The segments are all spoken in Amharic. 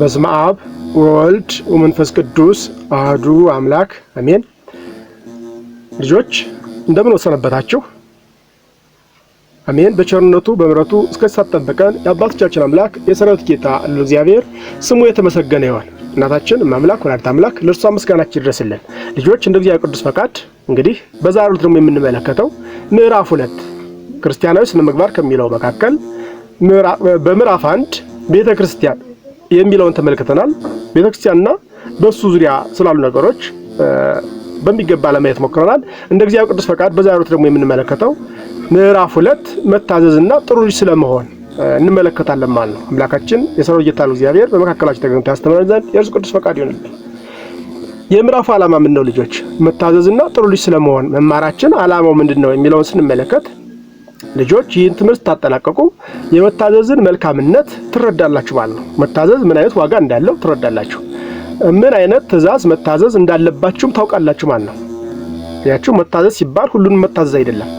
በስመ አብ ወወልድ ወመንፈስ ቅዱስ አሐዱ አምላክ አሜን። ልጆች እንደምን ወሰነበታችሁ? አሜን። በቸርነቱ በምሕረቱ እስከተጠበቀን የአባቶቻችን አምላክ የሰራዊት ጌታ እግዚአብሔር ስሙ የተመሰገነ ይሁን። እናታችን አምላክ ወላዲተ አምላክ ለእርሷ ምስጋናችን ይድረስልን። ልጆች እንደ እግዚአብሔር ቅዱስ ፈቃድ እንግዲህ በዛሬው ዕለት ደግሞ የምንመለከተው ምዕራፍ 2 ክርስቲያናዊ ስነ ምግባር ከሚለው መካከል በምዕራፍ 1 ቤተ ክርስቲያን የሚለውን ተመልክተናል። ቤተ ክርስቲያንና በሱ ዙሪያ ስላሉ ነገሮች በሚገባ ለማየት ሞክረናል። እንደ እግዚአብሔር ቅዱስ ፈቃድ በዛሬው ዕለት ደግሞ የምንመለከተው ምዕራፍ 2 መታዘዝና ጥሩ ልጅ ስለመሆን እንመለከታለን ማለት ነው። አምላካችን የሰራዊት ጌታ እግዚአብሔር በመካከላችን ተገኝቶ ያስተምረን ዘንድ የእርሱ ቅዱስ ፈቃድ ይሁንልን። የምዕራፉ ዓላማ ምን ነው ልጆች? መታዘዝና ጥሩ ልጅ ስለመሆን መማራችን ዓላማው ምንድነው የሚለውን ስንመለከት ልጆች ይህን ትምህርት ታጠናቀቁ የመታዘዝን መልካምነት ትረዳላችሁ ማለት ነው። መታዘዝ ምን አይነት ዋጋ እንዳለው ትረዳላችሁ። ምን አይነት ትእዛዝ መታዘዝ እንዳለባችሁም ታውቃላችሁ ማለት ነው። ያችሁ መታዘዝ ሲባል ሁሉንም መታዘዝ አይደለም።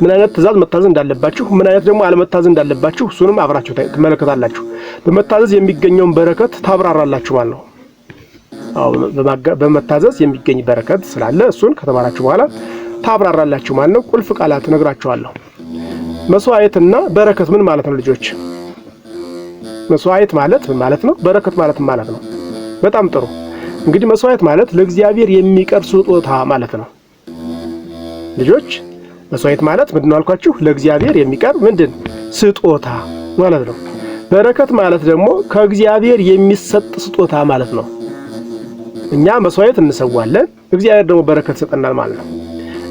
ምን አይነት ትእዛዝ መታዘዝ እንዳለባችሁ፣ ምን አይነት ደግሞ አለመታዘዝ እንዳለባችሁ እሱንም አብራችሁ ትመለከታላችሁ። በመታዘዝ የሚገኘውን በረከት ታብራራላችሁ ማለት ነው። በመታዘዝ የሚገኝ በረከት ስላለ እሱን ከተማራችሁ በኋላ ታብራራላችሁ ማለት ነው። ቁልፍ ቃላት ነግራችኋለሁ። መስዋዕትና በረከት ምን ማለት ነው ልጆች? መስዋዕት ማለት ምን ማለት ነው? በረከት ማለት ምን ማለት ነው? በጣም ጥሩ። እንግዲህ መስዋዕት ማለት ለእግዚአብሔር የሚቀርብ ስጦታ ማለት ነው ልጆች። መስዋዕት ማለት ምንድነው አልኳችሁ? ለእግዚአብሔር የሚቀርብ ምንድን ስጦታ ማለት ነው። በረከት ማለት ደግሞ ከእግዚአብሔር የሚሰጥ ስጦታ ማለት ነው። እኛ መስዋዕት እንሰዋለን፣ እግዚአብሔር ደግሞ በረከት ይሰጠናል ማለት ነው።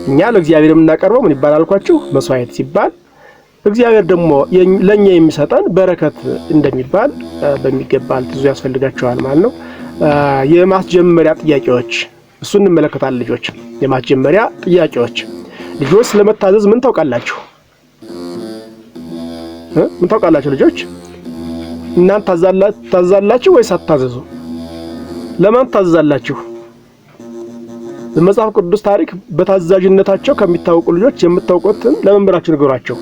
እኛ ለእግዚአብሔር የምናቀርበው ምን ይባላል አልኳችሁ? መስዋዕት ሲባል እግዚአብሔር ደግሞ ለኛ የሚሰጠን በረከት እንደሚባል በሚገባ ልትይዙ ያስፈልጋችኋል ማለት ነው። የማስጀመሪያ ጥያቄዎች እሱን እንመለከታለን ልጆች። የማስጀመሪያ ጥያቄዎች ልጆች ስለመታዘዝ ምን ታውቃላችሁ? ምን ታውቃላችሁ ልጆች? እናንተ ታዛላችሁ ወይስ አታዘዙ? ለማን ታዛላችሁ? በመጽሐፍ ቅዱስ ታሪክ በታዛዥነታቸው ከሚታወቁ ልጆች የምታውቁትን ለመምህራችሁ ንገሯቸው።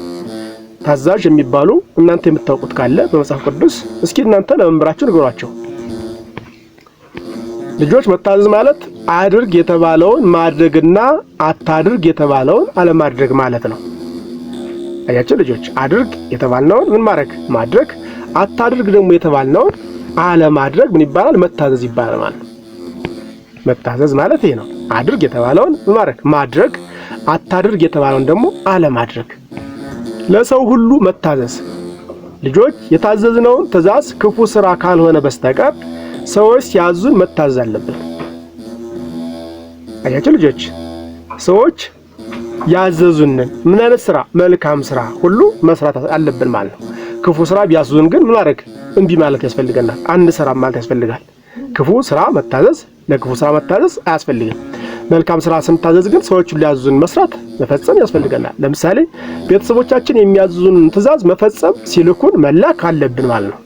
ታዛዥ የሚባሉ እናንተ የምታውቁት ካለ በመጽሐፍ ቅዱስ እስኪ እናንተ ለመምህራችሁ ንገሯቸው። ልጆች መታዘዝ ማለት አድርግ የተባለውን ማድረግና አታድርግ የተባለውን አለማድረግ ማለት ነው። አያችሁ ልጆች፣ አድርግ የተባልነውን ምን ማድረግ ማድረግ፣ አታድርግ ደግሞ የተባልነውን አለማድረግ ምን ይባላል? መታዘዝ ይባላል ማለት ነው። መታዘዝ ማለት ይሄ ነው። አድርግ የተባለውን ማድረግ ማድረግ፣ አታድርግ የተባለውን ደግሞ አለማድረግ። ለሰው ሁሉ መታዘዝ ልጆች፣ የታዘዝነውን ትእዛዝ ክፉ ስራ ካልሆነ በስተቀር ሰዎች ሲያዙን መታዘዝ አለብን። አያችሁ ልጆች፣ ሰዎች ያዘዙንን ምን አይነት ስራ መልካም ስራ ሁሉ መስራት አለብን ማለት ነው። ክፉ ስራ ቢያዙን ግን ምን ማድረግ እንቢ ማለት ያስፈልገናል። አንድ ስራ ማለት ያስፈልጋል። ክፉ ስራ መታዘዝ፣ ለክፉ ስራ መታዘዝ አያስፈልግም። መልካም ስራ ስንታዘዝ ግን ሰዎች ሊያዙን መስራት መፈጸም ያስፈልገናል። ለምሳሌ ቤተሰቦቻችን የሚያዙን ትእዛዝ መፈጸም ሲልኩን መላክ አለብን ማለት ነው።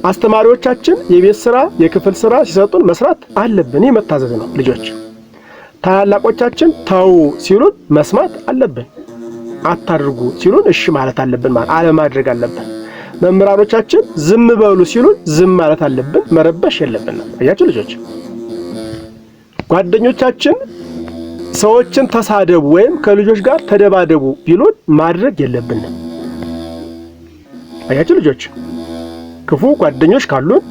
አስተማሪዎቻችን የቤት ስራ የክፍል ስራ ሲሰጡን መስራት አለብን። ይህ መታዘዝ ነው ልጆች። ታላላቆቻችን ተው ሲሉን መስማት አለብን። አታድርጉ ሲሉን እሺ ማለት አለብን ማለት አለማድረግ አለብን። መምህራኖቻችን ዝም በሉ ሲሉን ዝም ማለት አለብን። መረበሽ የለብንም። አያችሁ ልጆች፣ ጓደኞቻችን ሰዎችን ተሳደቡ ወይም ከልጆች ጋር ተደባደቡ ቢሉን ማድረግ የለብንም። አያችሁ ልጆች፣ ክፉ ጓደኞች ካሉን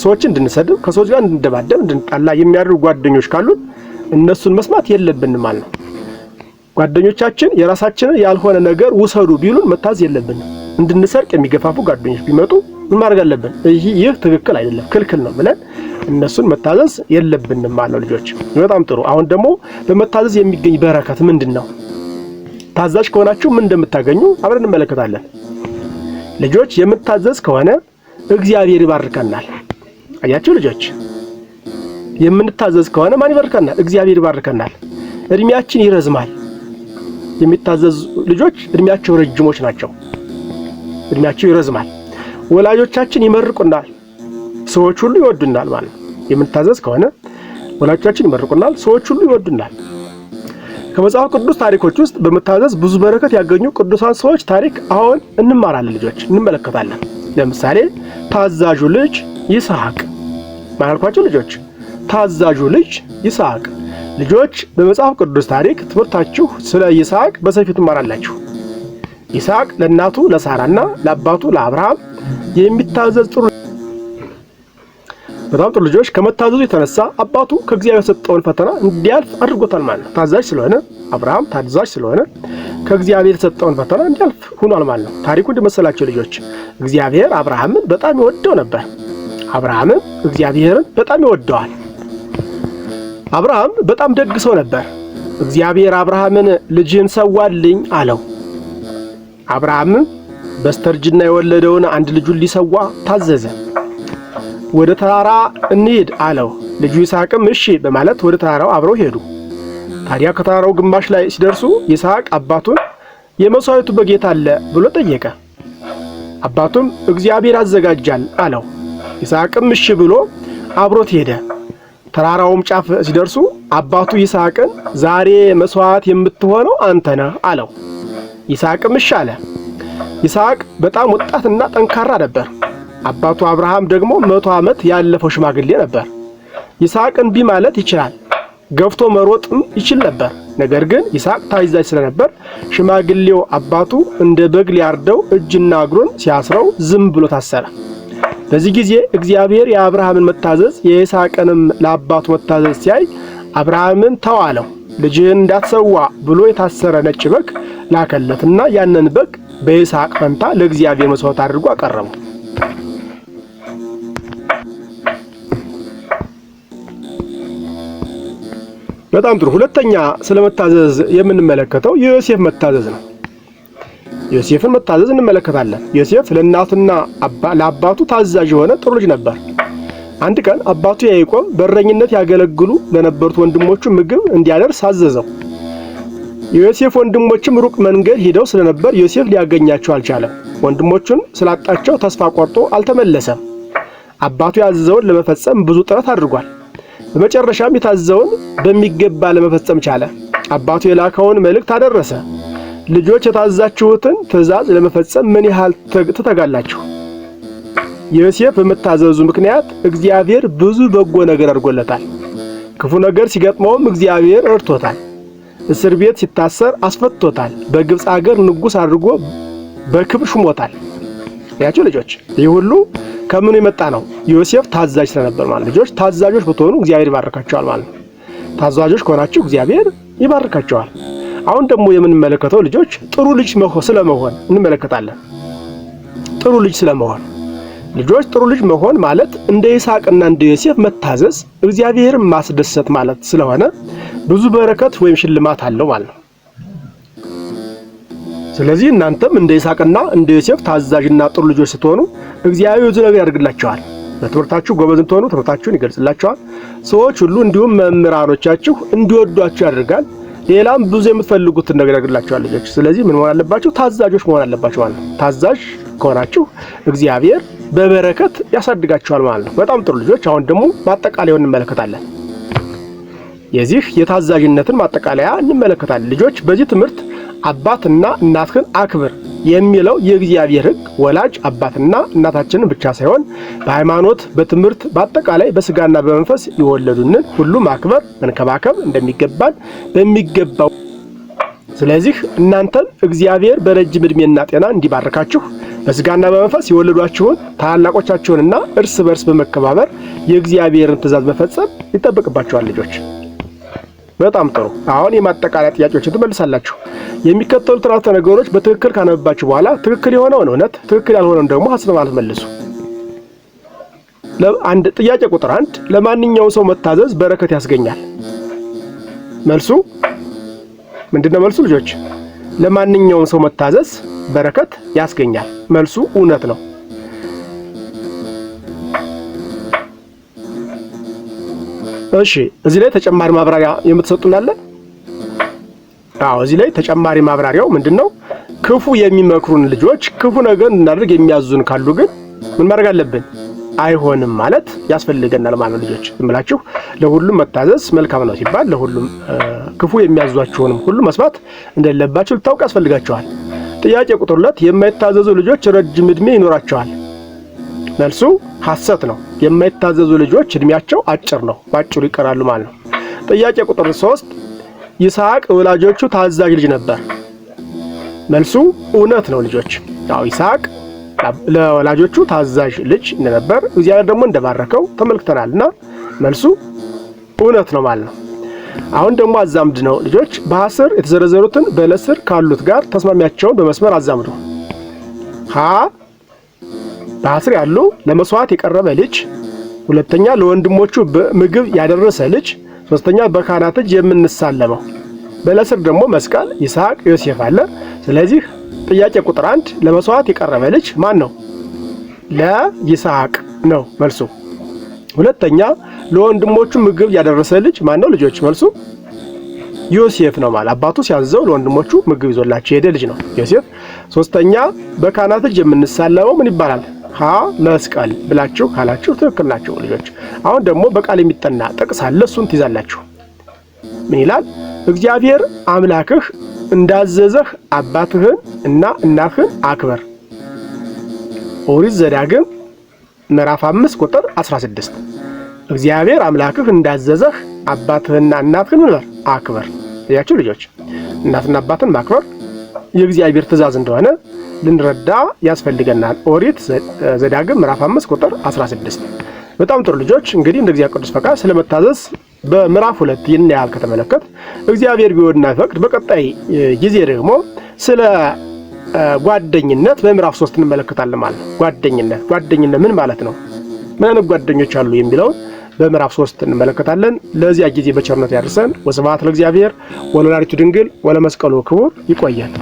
ሰዎችን እንድንሰድብ ከሰዎች ጋር እንድንደባደብ እንድንጣላ የሚያደርጉ ጓደኞች ካሉን እነሱን መስማት የለብንም ማለት ነው። ጓደኞቻችን የራሳችንን ያልሆነ ነገር ውሰዱ ቢሉን መታዘዝ የለብንም። እንድንሰርቅ የሚገፋፉ ጓደኞች ቢመጡ ምን ማድረግ አለብን? ይህ ትክክል አይደለም ክልክል ነው ብለን እነሱን መታዘዝ የለብንም ማለት ነው ልጆች። በጣም ጥሩ። አሁን ደግሞ በመታዘዝ የሚገኝ በረከት ምንድነው? ታዛዥ ከሆናችሁ ምን እንደምታገኙ አብረን እንመለከታለን ልጆች። የምታዘዝ ከሆነ እግዚአብሔር ይባርከናል። አያችሁ ልጆች፣ የምንታዘዝ ከሆነ ማን ይባርከናል? እግዚአብሔር ይባርከናል። እድሜያችን ይረዝማል። የሚታዘዙ ልጆች እድሜያቸው ረጅሞች ናቸው። እድሜያቸው ይረዝማል። ወላጆቻችን ይመርቁናል፣ ሰዎች ሁሉ ይወዱናል ማለት ነው። የምንታዘዝ ከሆነ ወላጆቻችን ይመርቁናል፣ ሰዎች ሁሉ ይወዱናል። ከመጽሐፍ ቅዱስ ታሪኮች ውስጥ በመታዘዝ ብዙ በረከት ያገኙ ቅዱሳን ሰዎች ታሪክ አሁን እንማራለን ልጆች፣ እንመለከታለን። ለምሳሌ ታዛዡ ልጅ ይስሐቅ ማለትኳቸው ልጆች ታዛዡ ልጅ ይስሐቅ። ልጆች በመጽሐፍ ቅዱስ ታሪክ ትምህርታችሁ ስለ ይስሐቅ በሰፊው ትማራላችሁ። ይስሐቅ ለእናቱ ለሳራና ለአባቱ ለአብርሃም የሚታዘዝ በጣም ጥሩ ልጆች ከመታዘዙ የተነሳ አባቱ ከእግዚአብሔር የሰጠውን ፈተና እንዲያልፍ አድርጎታል ማለት ነው። ታዛዥ ስለሆነ አብርሃም ታዛዥ ስለሆነ ከእግዚአብሔር የሰጠውን ፈተና እንዲያልፍ ሆኗል ማለት ነው። ታሪኩ እንደመሰላቸው ልጆች እግዚአብሔር አብርሃምን በጣም ይወደው ነበር። አብርሃምም እግዚአብሔርን በጣም ይወደዋል። አብርሃም በጣም ደግ ሰው ነበር። እግዚአብሔር አብርሃምን ልጅህን ሰዋልኝ አለው። አብርሃምም በስተርጅና የወለደውን አንድ ልጁን ሊሰዋ ታዘዘ። ወደ ተራራ እንሂድ አለው። ልጁ ይስሐቅም እሺ በማለት ወደ ተራራው አብረው ሄዱ። ታዲያ ከተራራው ግማሽ ላይ ሲደርሱ ይስሐቅ አባቱን የመሥዋዕቱ በግ የት አለ ብሎ ጠየቀ። አባቱም እግዚአብሔር አዘጋጃል አለው። ይስሐቅም እሺ ብሎ አብሮት ሄደ። ተራራውም ጫፍ ሲደርሱ አባቱ ይስሐቅን ዛሬ መሥዋዕት የምትሆነው አንተ ነህ አለው። ይስሐቅም እሺ አለ። ይስሐቅ በጣም ወጣትና ጠንካራ ነበር። አባቱ አብርሃም ደግሞ 100 ዓመት ያለፈው ሽማግሌ ነበር። ይስሐቅ እንቢ ማለት ይችላል፣ ገፍቶ መሮጥም ይችል ነበር። ነገር ግን ይስሐቅ ታዛዥ ስለነበር ሽማግሌው አባቱ እንደ በግ ሊያርደው እጅና እግሩን ሲያስረው ዝም ብሎ ታሰረ። በዚህ ጊዜ እግዚአብሔር የአብርሃምን መታዘዝ የይስሐቅንም ለአባቱ መታዘዝ ሲያይ አብርሃምን ተው አለው። ልጅህን እንዳትሰዋ ብሎ የታሰረ ነጭ በግ ላከለትና ያንን በግ በይስሐቅ ፈንታ ለእግዚአብሔር መሥዋዕት አድርጎ አቀረበው። በጣም ጥሩ። ሁለተኛ ስለመታዘዝ የምንመለከተው የዮሴፍ መታዘዝ ነው። ዮሴፍን መታዘዝ እንመለከታለን። ዮሴፍ ለእናቱና ለአባቱ ታዛዥ የሆነ ጥሩ ልጅ ነበር። አንድ ቀን አባቱ ያዕቆብ በረኝነት ያገለግሉ ለነበሩት ወንድሞቹ ምግብ እንዲያደርስ አዘዘው። የዮሴፍ ወንድሞችም ሩቅ መንገድ ሄደው ስለነበር ዮሴፍ ሊያገኛቸው አልቻለም። ወንድሞቹን ስላጣቸው ተስፋ ቆርጦ አልተመለሰም። አባቱ ያዘዘውን ለመፈጸም ብዙ ጥረት አድርጓል። በመጨረሻም የታዘዘውን በሚገባ ለመፈጸም ቻለ። አባቱ የላከውን መልእክት አደረሰ። ልጆች የታዛችሁትን ትእዛዝ ለመፈጸም ምን ያህል ትተጋላችሁ? ዮሴፍ በመታዘዙ ምክንያት እግዚአብሔር ብዙ በጎ ነገር አድርጎለታል። ክፉ ነገር ሲገጥመውም እግዚአብሔር ረድቶታል። እስር ቤት ሲታሰር አስፈትቶታል። በግብፅ ሀገር ንጉሥ አድርጎ በክብር ሹሞታል። ያቸው ልጆች ይህ ሁሉ ከምን የመጣ ነው? ዮሴፍ ታዛዥ ስለነበር ማለት። ልጆች ታዛዦች ብትሆኑ እግዚአብሔር ይባርካቸዋል ማለት ነው። ታዛዦች ከሆናችሁ እግዚአብሔር ይባርካቸዋል። አሁን ደግሞ የምንመለከተው ልጆች ጥሩ ልጅ ስለመሆን እንመለከታለን። ጥሩ ልጅ ስለመሆን ልጆች ጥሩ ልጅ መሆን ማለት እንደ ይስሐቅና እንደ ዮሴፍ መታዘዝ እግዚአብሔርን ማስደሰት ማለት ስለሆነ ብዙ በረከት ወይም ሽልማት አለው ማለት ነው። ስለዚህ እናንተም እንደ ይስሐቅና እንደ ዮሴፍ ታዛዥና ጥሩ ልጆች ስትሆኑ እግዚአብሔር ብዙ ነገር ያደርግላችኋል። በትምህርታችሁ ጎበዝ ስትሆኑ ትምህርታችሁን ይገልጽላችኋል። ሰዎች ሁሉ እንዲሁም መምህራኖቻችሁ እንዲወዷችሁ ያደርጋል። ሌላም ብዙ የምትፈልጉትን ነገር ያደርግላችኋል ልጆች። ስለዚህ ምን መሆን አለባችሁ? ታዛዦች መሆን አለባችሁ ማለት ነው። ታዛዥ ከሆናችሁ እግዚአብሔር በበረከት ያሳድጋችኋል ማለት ነው። በጣም ጥሩ ልጆች። አሁን ደግሞ ማጠቃለያውን እንመለከታለን። የዚህ የታዛዥነትን ማጠቃለያ እንመለከታለን። ልጆች በዚህ ትምህርት አባትና እናትህን አክብር የሚለው የእግዚአብሔር ሕግ ወላጅ አባትና እናታችንን ብቻ ሳይሆን በሃይማኖት፣ በትምህርት፣ በአጠቃላይ በስጋና በመንፈስ የወለዱንን ሁሉ ማክበር መንከባከብ እንደሚገባን በሚገባው። ስለዚህ እናንተም እግዚአብሔር በረጅም ዕድሜና ጤና እንዲባርካችሁ በስጋና በመንፈስ የወለዷችሁን ታላላቆቻችሁንና እርስ በርስ በመከባበር የእግዚአብሔርን ትእዛዝ መፈጸም ይጠበቅባችኋል ልጆች። በጣም ጥሩ። አሁን የማጠቃለያ ጥያቄዎችን ትመልሳላችሁ። የሚከተሉት አረፍተ ነገሮች በትክክል ካነበባችሁ በኋላ ትክክል የሆነውን እውነት፣ ትክክል ያልሆነውን ደግሞ ሐሰት ማለት መልሱ። አንድ ጥያቄ ቁጥር 1 ለማንኛውም ሰው መታዘዝ በረከት ያስገኛል። መልሱ ምንድነው? መልሱ ልጆች ለማንኛውም ሰው መታዘዝ በረከት ያስገኛል። መልሱ እውነት ነው። እሺ እዚህ ላይ ተጨማሪ ማብራሪያ የምትሰጡናል? አዎ እዚህ ላይ ተጨማሪ ማብራሪያው ምንድነው? ክፉ የሚመክሩን ልጆች ክፉ ነገር እንድናደርግ የሚያዙን ካሉ ግን ምን ማድረግ አለብን? አይሆንም ማለት ያስፈልገናል ማለት ልጆች። ዝምብላችሁ ለሁሉም መታዘዝ መልካም ነው ሲባል ለሁሉም ክፉ የሚያዟችሁንም ሁሉ መስማት እንደሌለባችሁ ልታውቁ ያስፈልጋችኋል። ጥያቄ ቁጥር 2 የማይታዘዙ ልጆች ረጅም ዕድሜ ይኖራቸዋል። መልሱ ሐሰት ነው። የማይታዘዙ ልጆች እድሜያቸው አጭር ነው፣ ባጭሩ ይቀራሉ ማለት ነው። ጥያቄ ቁጥር 3 ይስሐቅ ወላጆቹ ታዛዥ ልጅ ነበር። መልሱ እውነት ነው ልጆች። ያው ይስሐቅ ለወላጆቹ ታዛዥ ልጅ እንደነበር እግዚአብሔር ደግሞ እንደባረከው ተመልክተናልና መልሱ እውነት ነው ማለት ነው። አሁን ደግሞ አዛምድ ነው ልጆች። በሐስር የተዘረዘሩትን በለስር ካሉት ጋር ተስማሚያቸውን በመስመር አዛምዱ። ሀ በሐስር ያሉ ለመስዋዕት የቀረበ ልጅ፣ ሁለተኛ ለወንድሞቹ ምግብ ያደረሰ ልጅ፣ ሶስተኛ በካህናት እጅ የምንሳለመው። በለስር ደግሞ መስቀል፣ ይስሐቅ፣ ዮሴፍ አለ። ስለዚህ ጥያቄ ቁጥር 1 ለመስዋዕት የቀረበ ልጅ ማን ነው? ለይስሐቅ ነው መልሱ። ሁለተኛ ለወንድሞቹ ምግብ ያደረሰ ልጅ ማን ነው ልጆች? መልሱ ዮሴፍ ነው ማለት አባቱ ሲያዘው ለወንድሞቹ ምግብ ይዞላቸው ሄደ ልጅ ነው ዮሴፍ። ሶስተኛ በካህናት እጅ የምንሳለመው ምን ይባላል? ሀ መስቀል ብላችሁ ካላችሁ ትክክል ናቸው ልጆች። አሁን ደግሞ በቃል የሚጠና ጥቅስ አለ፣ እሱን ትይዛላችሁ። ምን ይላል? እግዚአብሔር አምላክህ እንዳዘዘህ አባትህን እና እናትህን አክበር። ኦሪት ዘዳግም ምዕራፍ 5 ቁጥር 16። እግዚአብሔር አምላክህ እንዳዘዘህ አባትህና እናትህን አክበር። ያያችሁ ልጆች፣ እናትና አባትን ማክበር የእግዚአብሔር ትእዛዝ እንደሆነ ልንረዳ ያስፈልገናል። ኦሪት ዘዳግም ምዕራፍ 5 ቁጥር 16። በጣም ጥሩ ልጆች፣ እንግዲህ እንደ እግዚአብሔር ቅዱስ ፈቃድ ስለመታዘዝ በምዕራፍ 2 ይህን ያህል ከተመለከት እግዚአብሔር ቢወድና ፈቅድ በቀጣይ ጊዜ ደግሞ ስለ ጓደኝነት በምዕራፍ 3 እንመለከታለን ማለት ነው። ጓደኝነት ምን ማለት ነው? ምን አይነት ጓደኞች አሉ የሚለውን በምዕራፍ 3 እንመለከታለን። ለዚያ ጊዜ በቸርነቱ ያድርሰን። ወስብሐት ለእግዚአብሔር ወለወላዲቱ ድንግል ወለመስቀሉ ክቡር። ይቆያል።